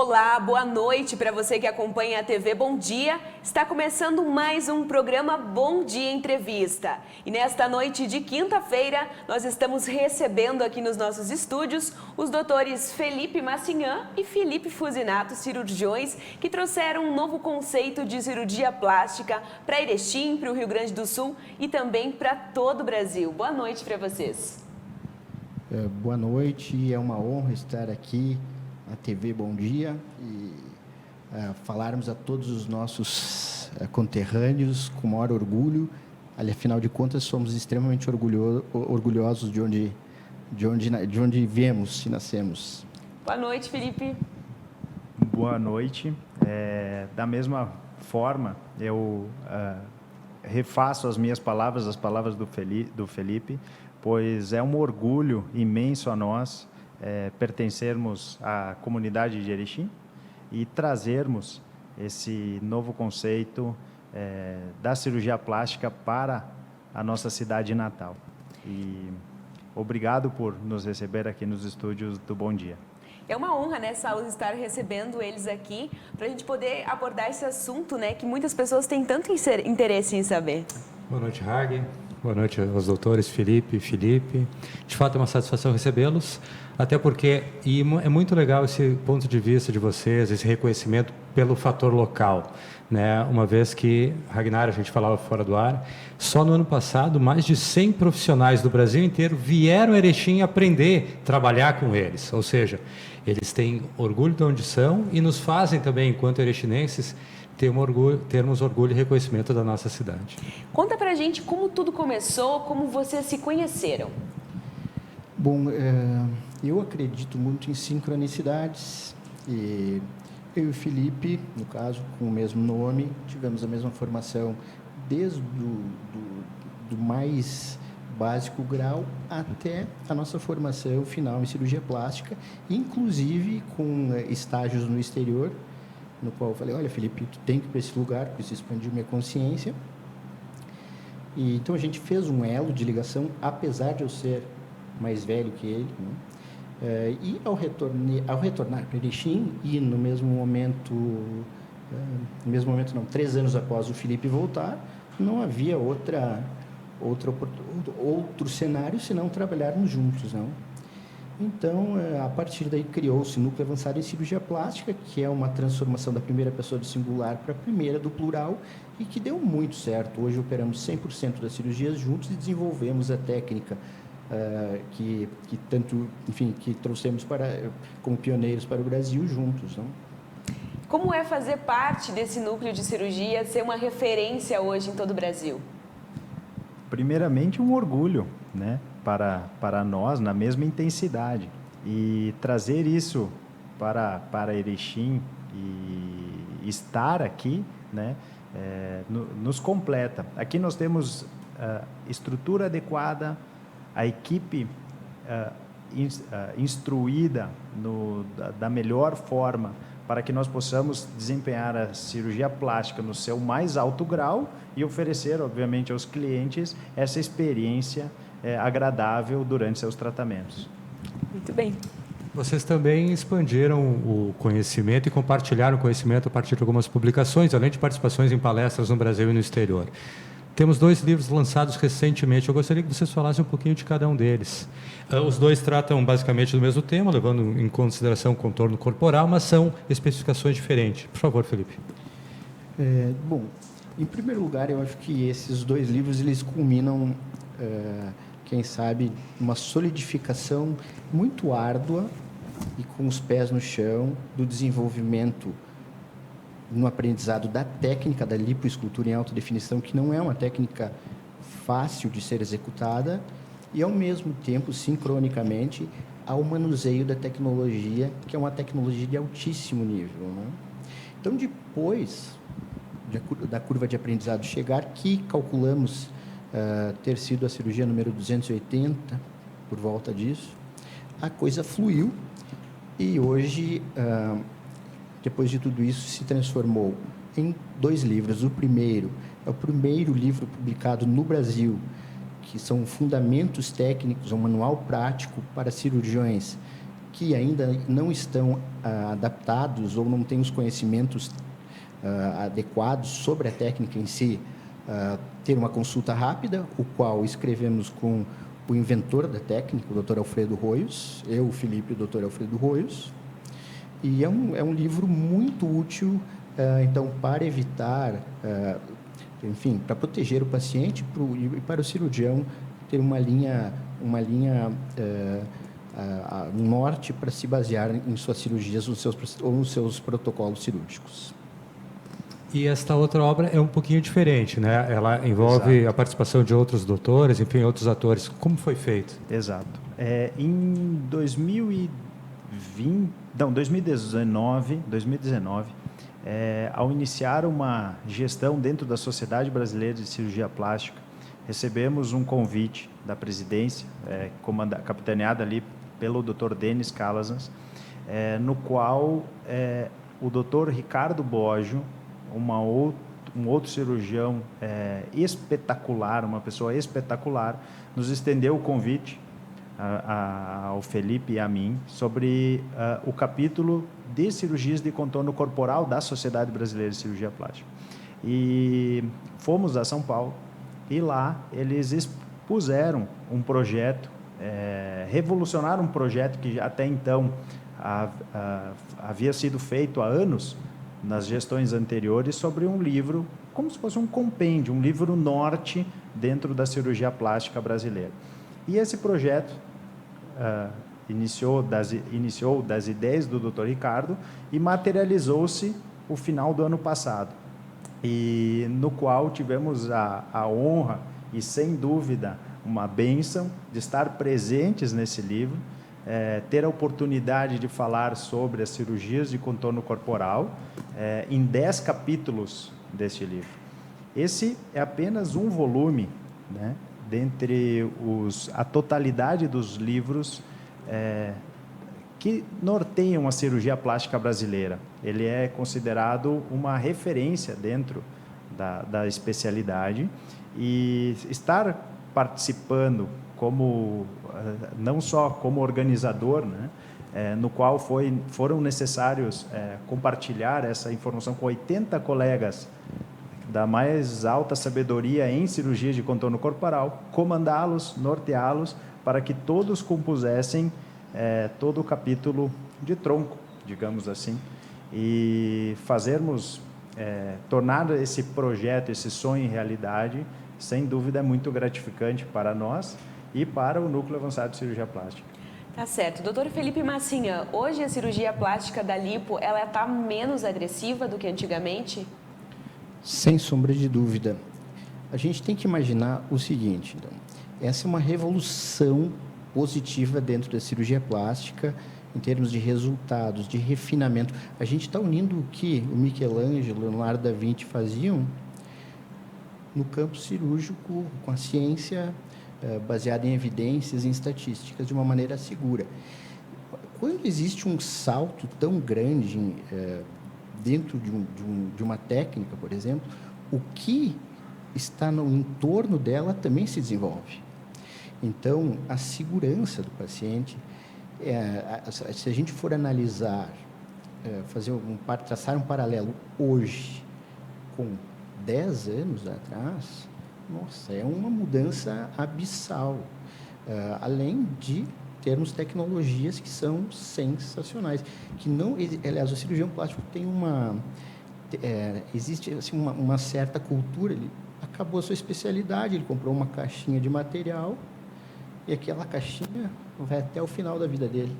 Olá, boa noite para você que acompanha a TV Bom Dia. Está começando mais um programa Bom Dia Entrevista. E nesta noite de quinta-feira, nós estamos recebendo aqui nos nossos estúdios os doutores Felipe Massinhan e Felipe Fusinato, cirurgiões, que trouxeram um novo conceito de cirurgia plástica para Erechim, para o Rio Grande do Sul e também para todo o Brasil. Boa noite para vocês. Boa noite, é uma honra estar aqui na TV Bom Dia e falarmos a todos os nossos conterrâneos com o maior orgulho. Afinal de contas, somos extremamente orgulhosos de onde viemos e nascemos. Boa noite, Felipe. Boa noite. Da mesma forma, eu refaço as minhas palavras, as palavras do Felipe, pois é um orgulho imenso a nós pertencermos à comunidade de Erechim e trazermos esse novo conceito da cirurgia plástica para a nossa cidade natal. E obrigado por nos receber aqui nos estúdios do Bom Dia. É uma honra, né, Saulo, estar recebendo eles aqui para a gente poder abordar esse assunto, né, que muitas pessoas têm tanto interesse em saber. Boa noite, Hag. Boa noite aos doutores Felipe e Felipe. De fato, é uma satisfação recebê-los, até porque é muito legal esse ponto de vista de vocês, esse reconhecimento pelo fator local, né? Uma vez que, Ragnar, a gente falava fora do ar, só no ano passado, mais de 100 profissionais do Brasil inteiro vieram a Erechim aprender a trabalhar com eles, ou seja, eles têm orgulho de onde são e nos fazem também, enquanto erechinenses, termos orgulho e reconhecimento da nossa cidade. Conta pra gente como tudo começou, como vocês se conheceram. Bom, eu acredito muito em sincronicidades e eu e o Felipe, no caso, com o mesmo nome, tivemos a mesma formação desde do mais básico grau até a nossa formação final em cirurgia plástica, inclusive com estágios no exterior, no qual eu falei, olha, Felipe, tu tem que ir para esse lugar, porque isso expandiu minha consciência. E, então, a gente fez um elo de ligação, apesar de eu ser mais velho que ele, né? E ao retornar para Erechim, e no mesmo momento não, 3 anos após o Felipe voltar, não havia outro cenário senão trabalharmos juntos, não? Então, a partir daí criou-se o Núcleo Avançado em Cirurgia Plástica, que é uma transformação da primeira pessoa do singular para a primeira do plural e que deu muito certo. Hoje operamos 100% das cirurgias juntos e desenvolvemos a técnica que trouxemos como pioneiros para o Brasil juntos, não? Como é fazer parte desse núcleo de cirurgia, ser uma referência hoje em todo o Brasil? Primeiramente, um orgulho, né? Para nós, na mesma intensidade. E trazer isso para Erechim e estar aqui, né, nos completa. Aqui nós temos estrutura adequada, a equipe instruída da melhor forma para que nós possamos desempenhar a cirurgia plástica no seu mais alto grau e oferecer, obviamente, aos clientes essa experiência agradável durante seus tratamentos. Muito bem. Vocês também expandiram o conhecimento e compartilharam o conhecimento a partir de algumas publicações, além de participações em palestras no Brasil e no exterior. Temos 2 livros lançados recentemente, eu gostaria que vocês falassem um pouquinho de cada um deles. Os 2 tratam basicamente do mesmo tema, levando em consideração o contorno corporal, mas são especificações diferentes. Por favor, Felipe. Bom, em primeiro lugar, eu acho que esses 2 livros, eles culminam, quem sabe, uma solidificação muito árdua e com os pés no chão do desenvolvimento no aprendizado da técnica da lipoescultura em alta definição, que não é uma técnica fácil de ser executada, e, ao mesmo tempo, sincronicamente, ao manuseio da tecnologia, que é uma tecnologia de altíssimo nível, né? Então, depois da curva de aprendizado chegar, que calculamos ter sido a cirurgia número 280, por volta disso, a coisa fluiu e hoje, depois de tudo isso, se transformou em 2 livros. O primeiro é o primeiro livro publicado no Brasil, que são fundamentos técnicos, um manual prático para cirurgiões que ainda não estão adaptados ou não têm os conhecimentos adequados sobre a técnica em si, ter uma consulta rápida, o qual escrevemos com o inventor da técnica, o Dr. Alfredo Roios, eu, o Felipe e o Dr. Alfredo Roios, e é um livro muito útil, então, para evitar, enfim, para proteger o paciente e para o cirurgião ter um norte para se basear em suas cirurgias ou nos seus protocolos cirúrgicos. E esta outra obra é um pouquinho diferente, né? Ela envolve Exato. a participação de outros doutores, enfim, outros atores. Como foi feito? Exato. Em 2019, ao iniciar uma gestão dentro da Sociedade Brasileira de Cirurgia Plástica, recebemos um convite da presidência, capitaneada ali pelo Dr. Denis Calazans, no qual o Dr. Ricardo Boggio, um outro cirurgião espetacular, uma pessoa espetacular, nos estendeu o convite ao Felipe e a mim sobre o capítulo de cirurgias de contorno corporal da Sociedade Brasileira de Cirurgia Plástica. E fomos a São Paulo e lá eles expuseram um projeto, revolucionaram um projeto que até então havia sido feito há anos, nas gestões anteriores, sobre um livro, como se fosse um compêndio, um livro norte dentro da cirurgia plástica brasileira. E esse projeto iniciou das ideias do Dr. Ricardo e materializou-se o final do ano passado, e no qual tivemos a honra e, sem dúvida, uma bênção de estar presentes nesse livro, ter a oportunidade de falar sobre as cirurgias de contorno corporal em 10 capítulos deste livro. Esse é apenas um volume, né, dentre a totalidade dos livros que norteiam a cirurgia plástica brasileira. Ele é considerado uma referência dentro da especialidade, e estar participando não só como organizador, né, no qual foram necessários compartilhar essa informação com 80 colegas da mais alta sabedoria em cirurgia de contorno corporal, comandá-los, norteá-los, para que todos compusessem todo o capítulo de tronco, digamos assim, e tornar esse projeto, esse sonho em realidade, sem dúvida é muito gratificante para nós e para o Núcleo Avançado de Cirurgia Plástica. Tá certo. Doutor Felipe Massinha, hoje a cirurgia plástica da lipo, ela está menos agressiva do que antigamente? Sem sombra de dúvida. A gente tem que imaginar o seguinte, então, essa é uma revolução positiva dentro da cirurgia plástica, em termos de resultados, de refinamento. A gente está unindo o que o Michelangelo, o Leonardo da Vinci faziam no campo cirúrgico, com a ciência baseada em evidências e em estatísticas, de uma maneira segura. Quando existe um salto tão grande dentro de uma técnica, por exemplo, o que está no entorno dela também se desenvolve. Então, a segurança do paciente, se a gente for analisar, traçar um paralelo hoje com 10 anos atrás, nossa, é uma mudança abissal, além de termos tecnologias que são sensacionais, que não, aliás, o cirurgião plástico tem existe assim, uma certa cultura, ele acabou a sua especialidade, ele comprou uma caixinha de material e aquela caixinha vai até o final da vida dele.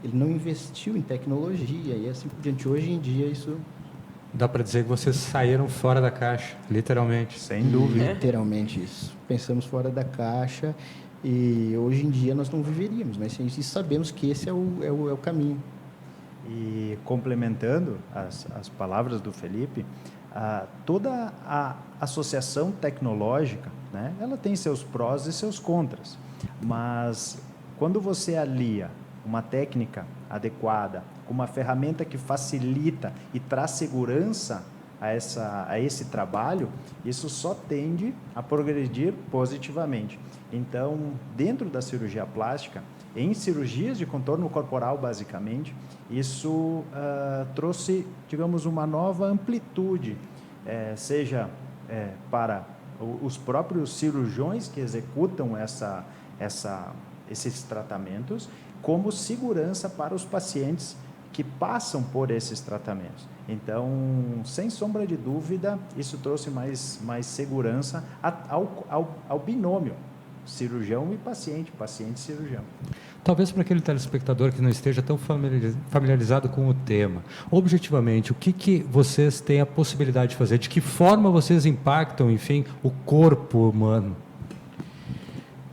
Ele não investiu em tecnologia e assim por diante. Hoje em dia isso... Dá para dizer que vocês saíram fora da caixa, literalmente. Sem dúvida. Literalmente isso. Pensamos fora da caixa e hoje em dia nós não viveríamos, mas sabemos que esse é o caminho. E complementando as palavras do Felipe, toda a associação tecnológica, né, ela tem seus prós e seus contras, mas quando você alia uma técnica adequada, uma ferramenta que facilita e traz segurança a esse trabalho, isso só tende a progredir positivamente. Então, dentro da cirurgia plástica, em cirurgias de contorno corporal, basicamente, isso trouxe, digamos, uma nova amplitude, seja para os próprios cirurgiões que executam esses tratamentos, como segurança para os pacientes que passam por esses tratamentos. Então, sem sombra de dúvida, isso trouxe mais segurança ao binômio cirurgião e paciente, paciente e cirurgião. Talvez para aquele telespectador que não esteja tão familiarizado com o tema, objetivamente, o que vocês têm a possibilidade de fazer? De que forma vocês impactam, enfim, o corpo humano?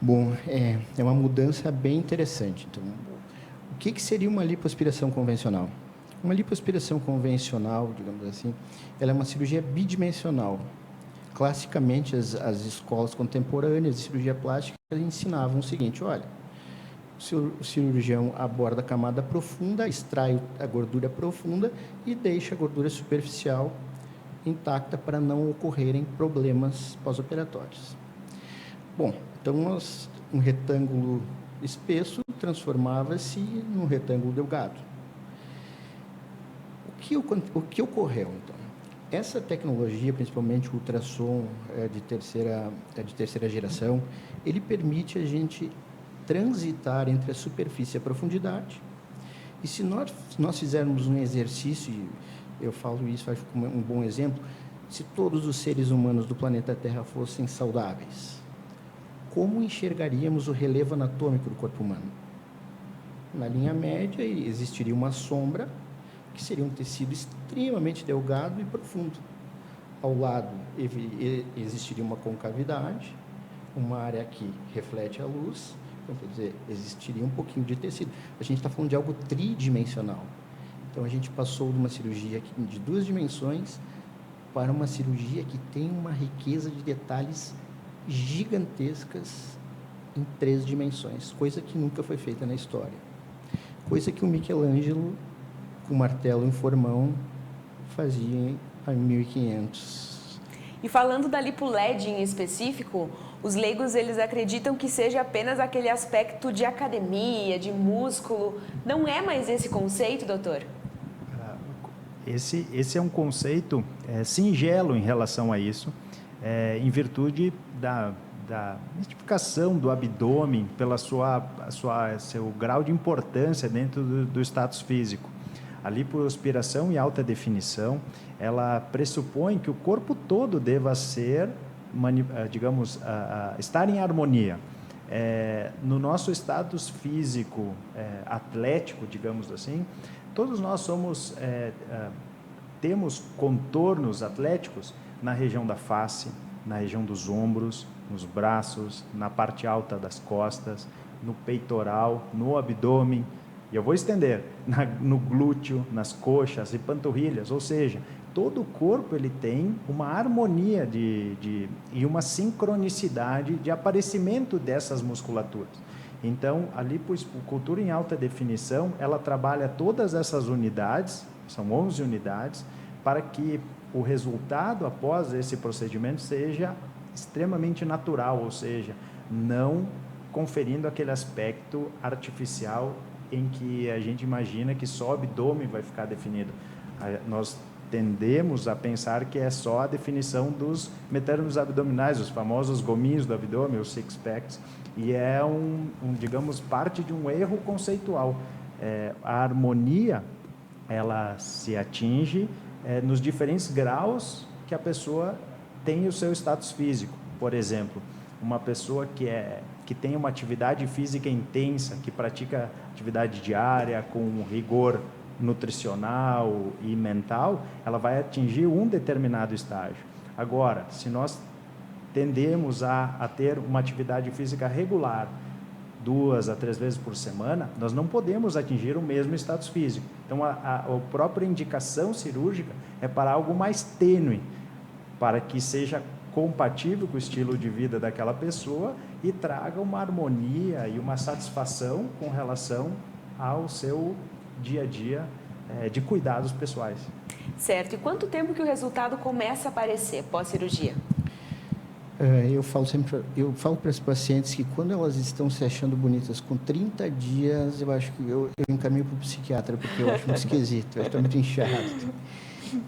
Bom, é uma mudança bem interessante. Então, o que seria uma lipoaspiração convencional? Uma lipoaspiração convencional, digamos assim, ela é uma cirurgia bidimensional. Classicamente, as escolas contemporâneas de cirurgia plástica ensinavam o seguinte: olha, o cirurgião aborda a camada profunda, extrai a gordura profunda e deixa a gordura superficial intacta para não ocorrerem problemas pós-operatórios. Bom, então um retângulo espesso transformava-se num retângulo delgado. O que ocorreu, então? Essa tecnologia, principalmente o ultrassom de terceira geração, ele permite a gente transitar entre a superfície e a profundidade. E se nós fizermos um exercício, eu falo isso, acho como um bom exemplo, se todos os seres humanos do planeta Terra fossem saudáveis, como enxergaríamos o relevo anatômico do corpo humano? Na linha média, existiria uma sombra, que seria um tecido extremamente delgado e profundo. Ao lado, existiria uma concavidade, uma área que reflete a luz, então, quer dizer, existiria um pouquinho de tecido. A gente está falando de algo tridimensional. Então, a gente passou de uma cirurgia de 2 dimensões para uma cirurgia que tem uma riqueza de detalhes gigantescas em 3 dimensões, coisa que nunca foi feita na história. Coisa que o Michelangelo, com martelo em formão, fazia em 1500. E falando da lipo-LED em específico, os leigos eles acreditam que seja apenas aquele aspecto de academia, de músculo. Não é mais esse conceito, doutor? Esse é um conceito singelo em relação a isso, em virtude da mistificação do abdômen pela seu grau de importância dentro do status físico. A lipoaspiração em alta definição, ela pressupõe que o corpo todo deva ser, digamos, estar em harmonia. No nosso status físico atlético, digamos assim, todos nós temos contornos atléticos na região da face, na região dos ombros, nos braços, na parte alta das costas, no peitoral, no abdômen, e eu vou estender, no glúteo, nas coxas e panturrilhas, ou seja, todo o corpo ele tem uma harmonia e uma sincronicidade de aparecimento dessas musculaturas. Então, a lipoescultura em alta definição, ela trabalha todas essas unidades, são 11 unidades, para que o resultado após esse procedimento seja extremamente natural, ou seja, não conferindo aquele aspecto artificial em que a gente imagina que só o abdômen vai ficar definido. Nós tendemos a pensar que é só a definição dos metérmos abdominais, os famosos gominhos do abdômen, os six-packs, e é digamos, parte de um erro conceitual. A harmonia, ela se atinge nos diferentes graus que a pessoa tem o seu status físico. Por exemplo, uma pessoa que tem uma atividade física intensa, que pratica atividade diária com rigor nutricional e mental, ela vai atingir um determinado estágio. Agora, se nós tendemos a ter uma atividade física regular, 2 a 3 vezes por semana, nós não podemos atingir o mesmo status físico. Então, a própria indicação cirúrgica é para algo mais tênue, para que seja compatível com o estilo de vida daquela pessoa e traga uma harmonia e uma satisfação com relação ao seu dia a dia de cuidados pessoais. Certo. E quanto tempo que o resultado começa a aparecer pós-cirurgia? Eu falo para as pacientes que quando elas estão se achando bonitas com 30 dias, eu acho que eu encaminho para o psiquiatra, porque eu acho muito esquisito, eu estou muito inchado.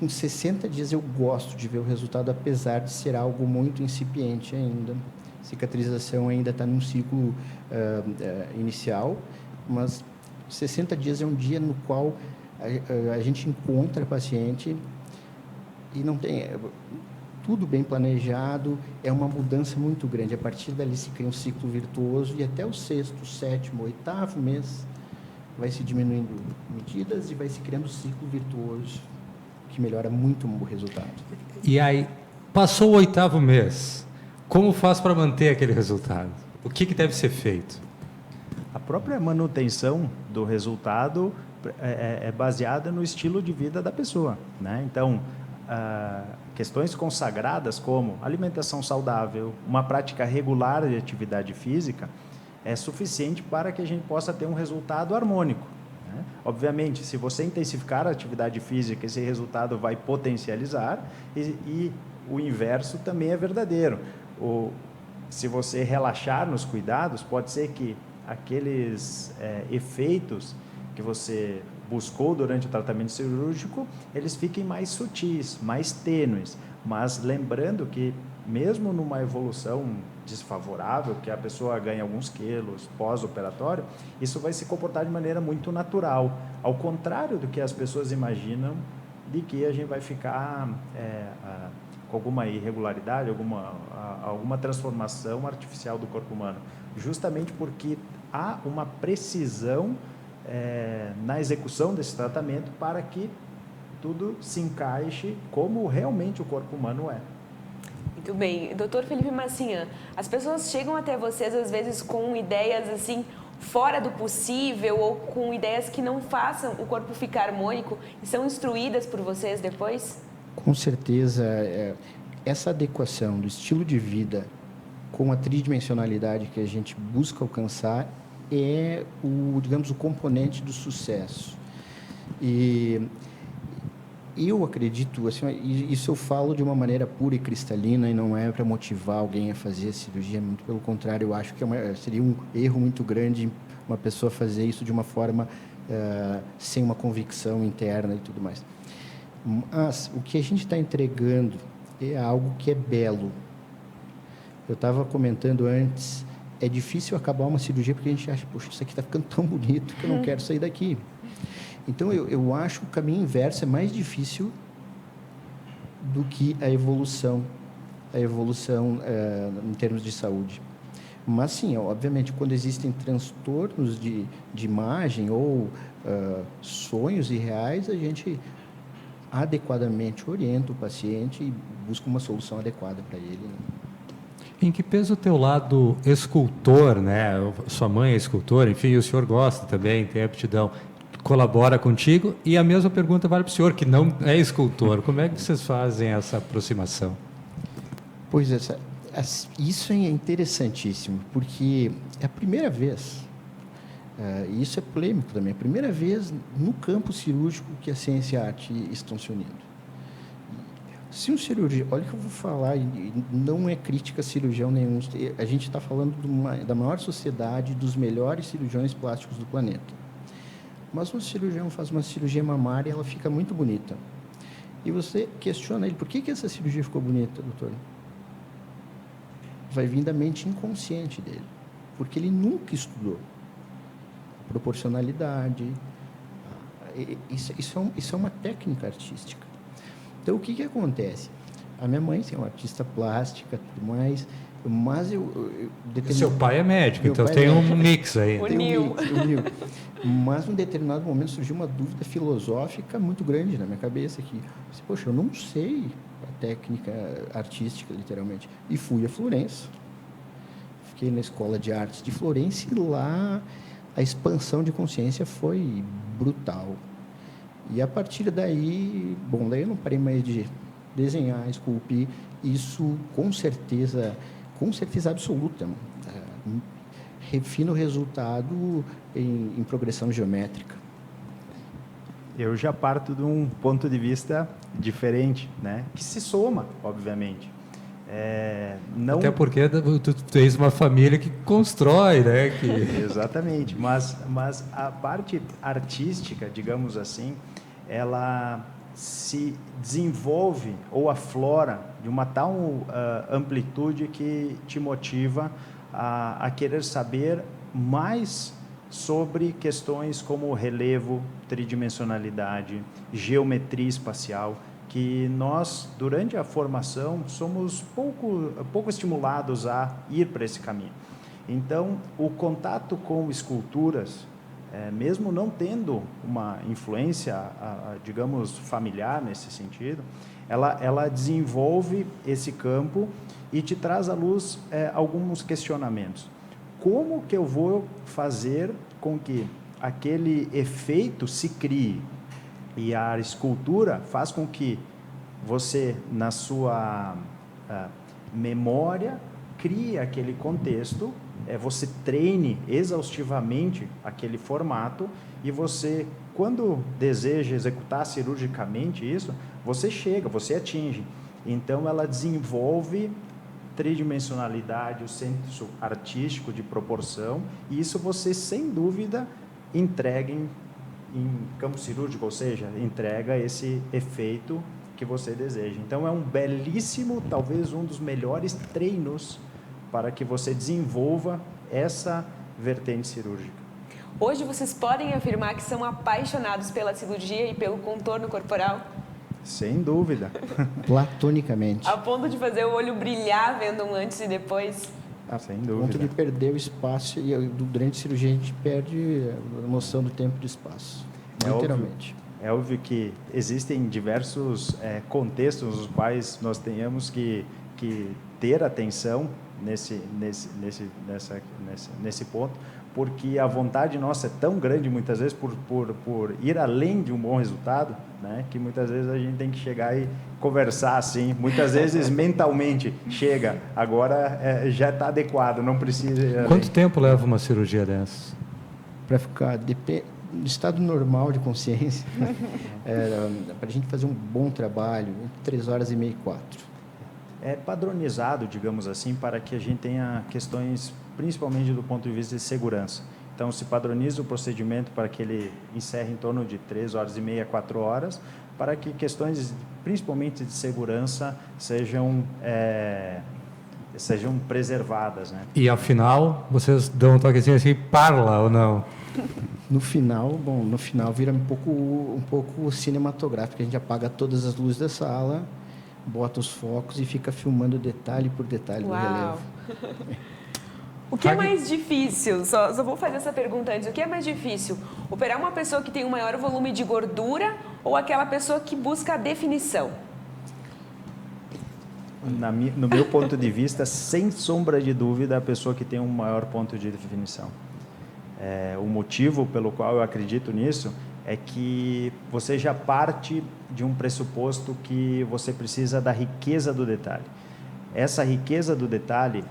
Com 60 dias eu gosto de ver o resultado, apesar de ser algo muito incipiente ainda. A cicatrização ainda está num ciclo inicial, mas 60 dias é um dia no qual a gente encontra a paciente e não tem... tudo bem planejado, é uma mudança muito grande. A partir dali se cria um ciclo virtuoso e até o 6º, 7º, 8º mês vai se diminuindo medidas e vai se criando um ciclo virtuoso que melhora muito o resultado. E aí, passou o 8º mês, como faz para manter aquele resultado? O que deve ser feito? A própria manutenção do resultado é baseada no estilo de vida da pessoa, né? Então, questões consagradas como alimentação saudável, uma prática regular de atividade física, é suficiente para que a gente possa ter um resultado harmônico, né? Obviamente, se você intensificar a atividade física, esse resultado vai potencializar e o inverso também é verdadeiro. Se você relaxar nos cuidados, pode ser que aqueles efeitos que você buscou durante o tratamento cirúrgico, eles fiquem mais sutis, mais tênues, mas lembrando que mesmo numa evolução desfavorável, que a pessoa ganha alguns quilos pós-operatório, isso vai se comportar de maneira muito natural, ao contrário do que as pessoas imaginam, de que a gente vai ficar com alguma irregularidade, alguma transformação artificial do corpo humano, justamente porque há uma precisão na execução desse tratamento para que tudo se encaixe como realmente o corpo humano é. Muito bem. Doutor Felipe Massinha, as pessoas chegam até vocês às vezes com ideias assim fora do possível ou com ideias que não façam o corpo ficar harmônico e são instruídas por vocês depois? Com certeza, essa adequação do estilo de vida com a tridimensionalidade que a gente busca alcançar é digamos, o componente do sucesso. E eu acredito, assim, isso eu falo de uma maneira pura e cristalina e não é para motivar alguém a fazer a cirurgia, muito pelo contrário, eu acho que seria um erro muito grande uma pessoa fazer isso de uma forma sem uma convicção interna e tudo mais. Mas o que a gente está entregando é algo que é belo. Eu estava comentando antes, é difícil acabar uma cirurgia porque a gente acha, poxa, isso aqui está ficando tão bonito que eu não quero sair daqui. Então, eu acho que o caminho inverso é mais difícil do que a evolução em termos de saúde. Mas, sim, obviamente, quando existem transtornos de imagem ou sonhos irreais, a gente adequadamente orienta o paciente e busca uma solução adequada para ele, né? Em que peso o teu lado escultor, né? Sua mãe é escultora, enfim, o senhor gosta também, tem aptidão, colabora contigo? E a mesma pergunta vale para o senhor, que não é escultor. Como é que vocês fazem essa aproximação? Pois é, isso é interessantíssimo, porque é a primeira vez, e isso é polêmico também, é a primeira vez no campo cirúrgico que a ciência e a arte estão se unindo. Se um cirurgião, olha o que eu vou falar, e não é crítica a cirurgião nenhum, a gente está falando da maior sociedade, dos melhores cirurgiões plásticos do planeta. Mas um cirurgião faz uma cirurgia mamária e ela fica muito bonita. E você questiona ele, por que essa cirurgia ficou bonita, doutor? Vai vir da mente inconsciente dele, porque ele nunca estudou proporcionalidade. Isso é uma técnica artística. Então, o que acontece? A minha mãe é uma artista plástica, tudo mais, mas Seu pai é médico, então tem um mix aí. O Nil. Mas, em um determinado momento, surgiu uma dúvida filosófica muito grande na minha cabeça, que, poxa, eu não sei a técnica artística, literalmente. E fui a Florença. Fiquei na Escola de Artes de Florença e lá a expansão de consciência foi brutal. E a partir daí, daí eu não parei mais de desenhar, esculpir, isso com certeza absoluta, refina o resultado em progressão geométrica. Eu já parto de um ponto de vista diferente, né? Que se soma, obviamente. Não... Até porque tu tens uma família que constrói, né? Exatamente, mas a parte artística, digamos assim, ela se desenvolve ou aflora de uma tal amplitude que te motiva a querer saber mais sobre questões como relevo, tridimensionalidade, geometria espacial, que nós, durante a formação, somos pouco estimulados a ir para esse caminho. Então, o contato com esculturas, mesmo não tendo uma influência, digamos, familiar nesse sentido, ela desenvolve esse campo e te traz à luz alguns questionamentos. Como que eu vou fazer com que aquele efeito se crie? E a escultura faz com que você, na sua memória, crie aquele contexto, você treine exaustivamente aquele formato e você, quando deseja executar cirurgicamente isso, você chega, você atinge. Então, ela desenvolve tridimensionalidade, o senso artístico de proporção, e isso você, sem dúvida, entrega em campo cirúrgico, ou seja, entrega esse efeito que você deseja. Então, é um belíssimo, talvez um dos melhores treinos para que você desenvolva essa vertente cirúrgica. Hoje vocês podem afirmar que são apaixonados pela cirurgia e pelo contorno corporal? Sem dúvida. Platonicamente. A ponto de fazer o olho brilhar vendo um antes e depois? Sem A dúvida. ponto de perder o espaço e durante a cirurgia a gente perde a noção do tempo e do espaço. Literalmente. É óbvio que existem diversos contextos nos quais nós tenhamos que ter atenção nesse ponto, porque a vontade nossa é tão grande muitas vezes por ir além de um bom resultado, né, que muitas vezes a gente tem que chegar e conversar assim, muitas vezes mentalmente, chega, agora já está adequado, não precisa... Quanto tempo leva uma cirurgia dessa? Para ficar no estado normal de consciência, para a gente fazer um bom trabalho, entre 3 horas e meia e 4. É padronizado, digamos assim, para que a gente tenha questões, principalmente do ponto de vista de segurança. Então, se padroniza o procedimento para que ele encerre em torno de 3 horas e meia a 4 horas, para que questões, principalmente de segurança, sejam preservadas, né? E, afinal, vocês dão um toquezinho assim, parla ou não? No final vira um pouco cinematográfico. A gente apaga todas as luzes da sala, bota os focos e fica filmando detalhe por detalhe do relevo. O que é mais difícil? Só vou fazer essa pergunta antes. O que é mais difícil? Operar uma pessoa que tem um maior volume de gordura ou aquela pessoa que busca a definição? No meu ponto de vista, sem sombra de dúvida, a pessoa que tem um maior ponto de definição. O motivo pelo qual eu acredito nisso é que você já parte de um pressuposto que você precisa da riqueza do detalhe. Essa riqueza do detalhe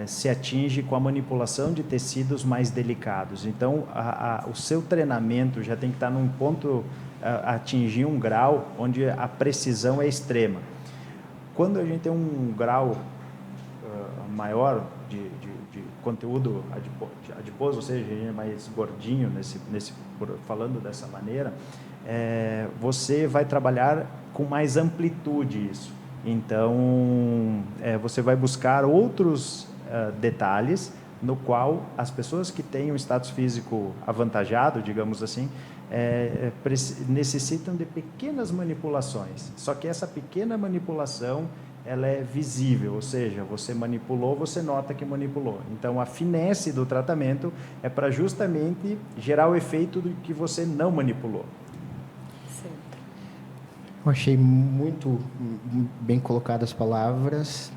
se atinge com a manipulação de tecidos mais delicados. Então, o seu treinamento já tem que estar num ponto, atingir um grau onde a precisão é extrema. Quando a gente tem um grau maior de conteúdo adiposo, ou seja, a gente é mais gordinho, falando dessa maneira, você vai trabalhar com mais amplitude isso. Então, você vai buscar outros detalhes no qual as pessoas que têm um status físico avantajado, digamos assim, necessitam de pequenas manipulações. Só que essa pequena manipulação, ela é visível, ou seja, você manipulou, você nota que manipulou. Então, a finesse do tratamento é para justamente gerar o efeito do que você não manipulou. Eu achei muito bem colocadas as palavras.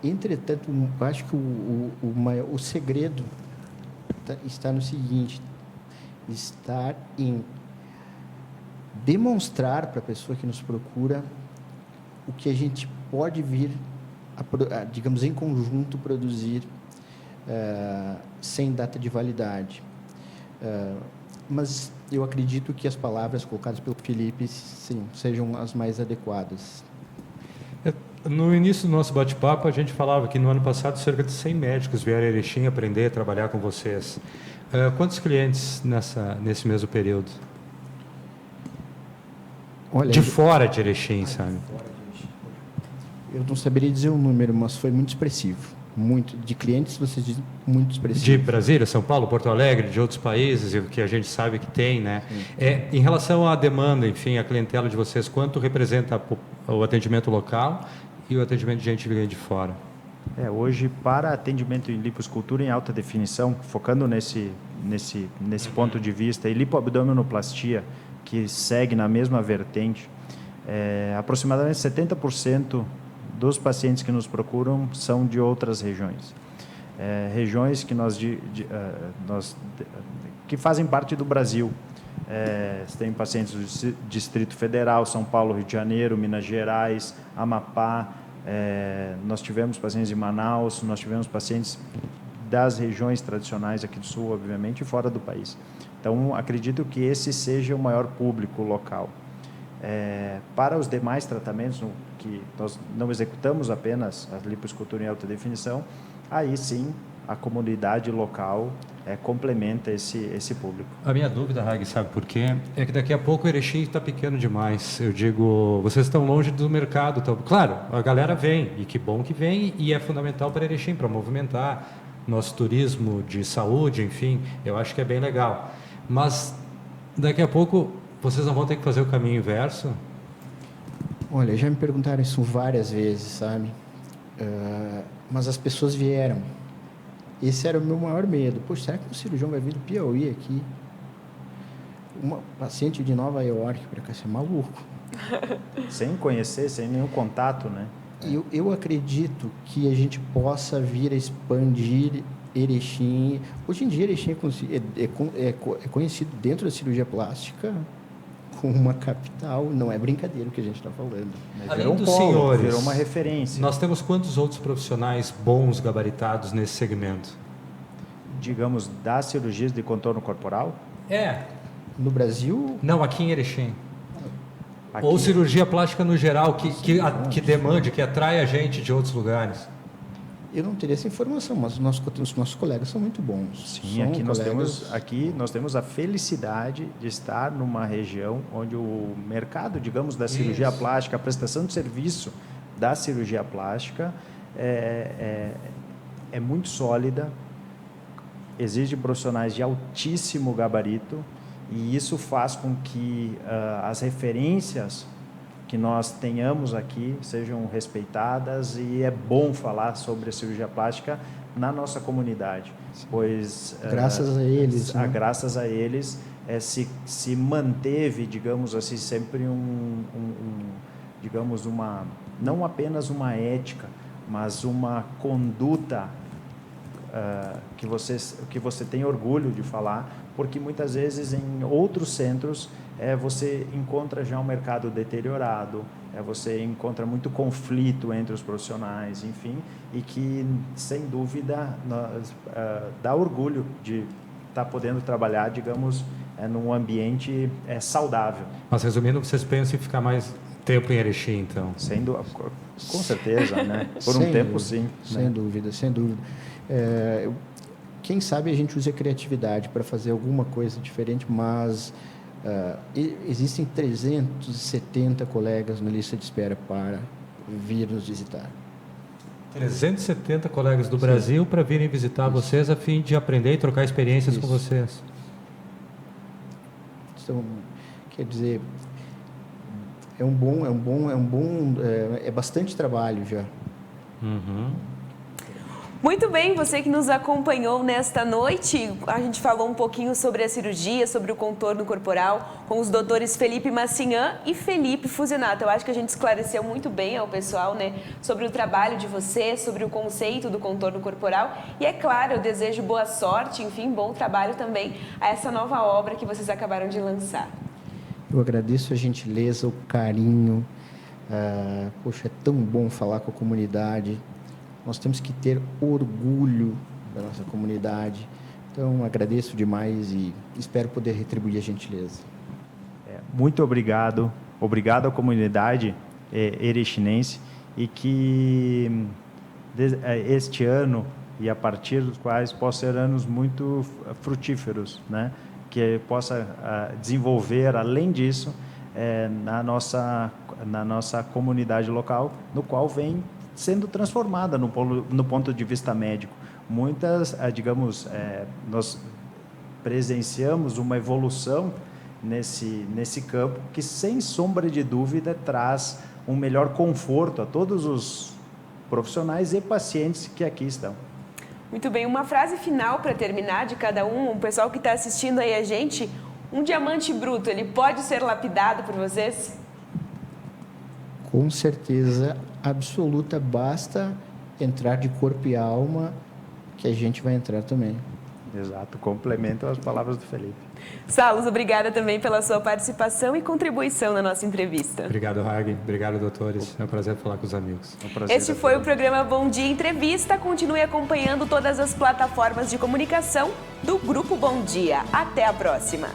Entretanto, eu acho que o segredo está no seguinte: estar em demonstrar para a pessoa que nos procura o que a gente pode vir, digamos, em conjunto produzir sem data de validade. Mas eu acredito que as palavras colocadas pelo Felipe, sim, sejam as mais adequadas. No início do nosso bate-papo, a gente falava que no ano passado cerca de 100 médicos vieram a Erechim aprender a trabalhar com vocês. Quantos clientes nesse mesmo período? Olha, De fora de Erechim, sabe? eu não saberia dizer o número, mas foi muito expressivo. Muito, de clientes, vocês dizem, muito expressivo. De Brasília, São Paulo, Porto Alegre, de outros países, que a gente sabe que tem, né? Em relação à demanda, enfim, a clientela de vocês, quanto representa o atendimento local e o atendimento de gente que vem de fora? Hoje, para atendimento em lipoescultura em alta definição, focando nesse ponto de vista, e lipoabdominoplastia, que segue na mesma vertente, aproximadamente 70% dos pacientes que nos procuram são de outras regiões. Regiões que que fazem parte do Brasil. Tem pacientes do Distrito Federal, São Paulo, Rio de Janeiro, Minas Gerais, Amapá. Nós tivemos pacientes de Manaus, nós tivemos pacientes das regiões tradicionais aqui do Sul, obviamente, e fora do país. Então, acredito que esse seja o maior público local. Para os demais tratamentos, que nós não executamos apenas a lipoescultura em alta definição, aí sim a comunidade local complementa esse público. A minha dúvida, Hag, sabe por quê? É que daqui a pouco o Erechim está pequeno demais. Eu digo, vocês estão longe do mercado. Claro, a galera vem, e que bom que vem, e é fundamental para Erechim, para movimentar nosso turismo de saúde, enfim, eu acho que é bem legal. Mas daqui a pouco vocês não vão ter que fazer o caminho inverso? Olha, já me perguntaram isso várias vezes, sabe? Mas as pessoas vieram. Esse era o meu maior medo. Poxa, será que um cirurgião vai vir do Piauí aqui? Uma paciente de Nova York para cá, você é maluco. Sem conhecer, sem nenhum contato, né? Eu acredito que a gente possa vir a expandir Erechim. Hoje em dia, Erechim é conhecido dentro da cirurgia plástica como uma capital. Não é brincadeira o que a gente está falando. Além dos senhores, virou uma referência. Nós temos quantos outros profissionais bons, gabaritados nesse segmento? Digamos, das cirurgias de contorno corporal? No Brasil? Não, aqui em Erechim. Aqui. Ou cirurgia plástica no geral, que demande, que atrai a gente de outros lugares. Eu não teria essa informação, mas os nossos colegas são muito bons. Sim, aqui nós temos a felicidade de estar numa região onde o mercado, digamos, da cirurgia plástica, a prestação de serviço da cirurgia plástica é muito sólida, exige profissionais de altíssimo gabarito, e isso faz com que as referências que nós tenhamos aqui sejam respeitadas, e é bom falar sobre a cirurgia plástica na nossa comunidade, pois graças a eles, né? Graças a eles se manteve, digamos assim, sempre digamos não apenas uma ética, mas uma conduta que você tem orgulho de falar, porque muitas vezes em outros centros você encontra já um mercado deteriorado, você encontra muito conflito entre os profissionais, enfim, e que, sem dúvida, dá orgulho de estar podendo trabalhar, digamos, num ambiente saudável. Mas, resumindo, vocês pensam em ficar mais tempo em Erechim, então? Com certeza, né? Por um tempo, sim. Sem dúvida, sem dúvida. Quem sabe a gente use a criatividade para fazer alguma coisa diferente, mas existem 370 colegas na lista de espera para vir nos visitar. 370 colegas do Brasil para virem visitar vocês a fim de aprender e trocar experiências com vocês. Então, quer dizer, é bastante trabalho já. Uhum. Muito bem, você que nos acompanhou nesta noite, a gente falou um pouquinho sobre a cirurgia, sobre o contorno corporal, com os doutores Felipe Massinhan e Felipe Fusinato. Eu acho que a gente esclareceu muito bem ao pessoal, né, sobre o trabalho de vocês, sobre o conceito do contorno corporal. E é claro, eu desejo boa sorte, enfim, bom trabalho também a essa nova obra que vocês acabaram de lançar. Eu agradeço a gentileza, o carinho. Poxa, é tão bom falar com a comunidade. Nós temos que ter orgulho da nossa comunidade. Então, agradeço demais e espero poder retribuir a gentileza. Muito obrigado. Obrigado à comunidade erechinense. e que este ano e a partir dos quais possam ser anos muito frutíferos, né? Que possa desenvolver, além disso, na nossa comunidade local, no qual vem sendo transformada no ponto de vista médico. Muitas, nós presenciamos uma evolução nesse campo que, sem sombra de dúvida, traz um melhor conforto a todos os profissionais e pacientes que aqui estão. Muito bem, uma frase final para terminar de cada um, o pessoal que está assistindo aí a gente, um diamante bruto, ele pode ser lapidado por vocês? Com certeza absoluta, basta entrar de corpo e alma que a gente vai entrar também. Exato, complemento as palavras do Felipe. Salos, obrigada também pela sua participação e contribuição na nossa entrevista. Obrigado, Hag. Obrigado, doutores. É um prazer falar com os amigos. Este foi o programa Bom Dia Entrevista. Continue acompanhando todas as plataformas de comunicação do Grupo Bom Dia. Até a próxima.